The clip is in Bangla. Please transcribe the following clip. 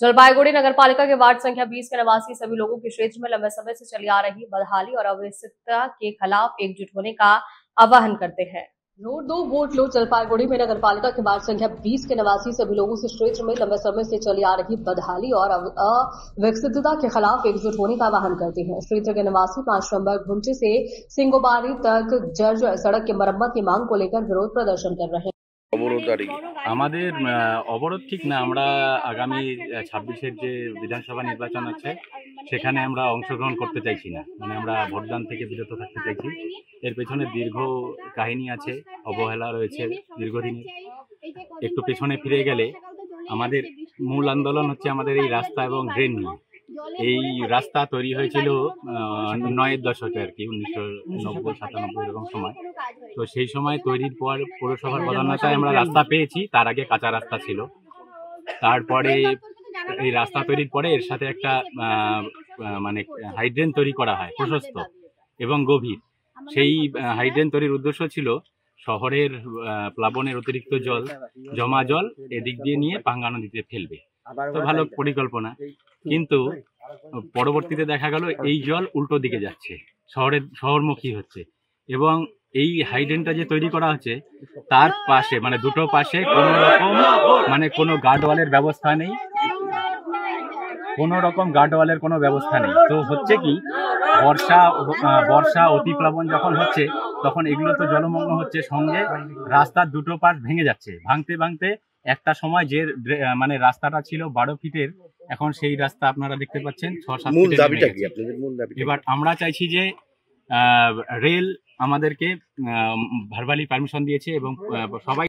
जलपाईगुड़ी नगरपालिका के वार्ड संख्या 20 के निवासी सभी लोगों के क्षेत्र में लंबे समय से चली आ रही बदहाली और अव्यवस्था के खिलाफ एकजुट होने का आह्वान करते हैं। रोड दो वोट लो जलपाईगुड़ी में नगरपालिका के वार्ड संख्या 20 के निवासी सभी लोगों से क्षेत्र में लंबे समय से चली आ रही बदहाली और अविकसितता के खिलाफ एकजुट होने का आह्वान करते हैं। क्षेत्र के निवासी 5 नंबर घुंचे से सिंगोबारी तक जर्जर सड़क की मरम्मत की मांग को लेकर विरोध प्रदर्शन कर रहे हैं। আমাদের অবরোধ ঠিক না, আমরা আগামী 26-এর যে বিধানসভা নির্বাচন আছে সেখানে আমরা অংশগ্রহণ করতে চাইছি না, মানে আমরা ভোটদান থেকে বিরত থাকতে চাইছি। এর পেছনে দীর্ঘ কাহিনী আছে, অবহেলা রয়েছে দীর্ঘদিনের। একটু পেছনে ফিরে গেলে আমাদের মূল আন্দোলন হচ্ছে আমাদের এই রাস্তা এবং ড্রেন নিয়ে। এই রাস্তা তৈরি হয়েছিল 9-এর দশকে আর কি, 1990-97 এরকম সময়। তো সেই সময় তৈরির পর পৌরসভার প্রধানতায় আমরা রাস্তা পেয়েছি, তার আগে কাঁচা রাস্তা ছিল। তারপরে এই রাস্তা তৈরির পরে এর সাথে একটা মানে হাইড্রেন তৈরি করা হয় প্রশস্ত এবং গভীর। সেই হাইড্রেন তৈরির উদ্দেশ্য ছিল শহরের প্লাবনের অতিরিক্ত জল, জমা জল এদিক দিয়ে নিয়ে পাঙ্গা নদীতে ফেলবে। তো ভালো পরিকল্পনা, কিন্তু পরবর্তীতে দেখা গেল এই জল উল্টো দিকে যাচ্ছে, শহরমুখী হচ্ছে। এবং এই হাইড্রেনটা যে তৈরি করা হচ্ছে তার পাশে মানে দুটো পাশে কোনো রকম মানে কোনো গার্ডওয়ালের ব্যবস্থা নেই, কোনো রকম গার্ডওয়ালের কোনো ব্যবস্থা নেই। তো হচ্ছে কি, বর্ষা অতিপ্লাবন যখন হচ্ছে তখন এগুলো তো জলমগ্ন হচ্ছে, সঙ্গে রাস্তার দুটো পাশ ভেঙে যাচ্ছে। ভাঙতে একটা সময় যে মানে রাস্তাটা ছিল 12 ফিটের, এখন সেই রাস্তা আপনারা দেখতে পাচ্ছেন 6-7 ফিটের। এবার আমরা চাইছি যে রেল আমাদেরকে ভার্বালি পারমিশন দিয়েছে এবং সবাই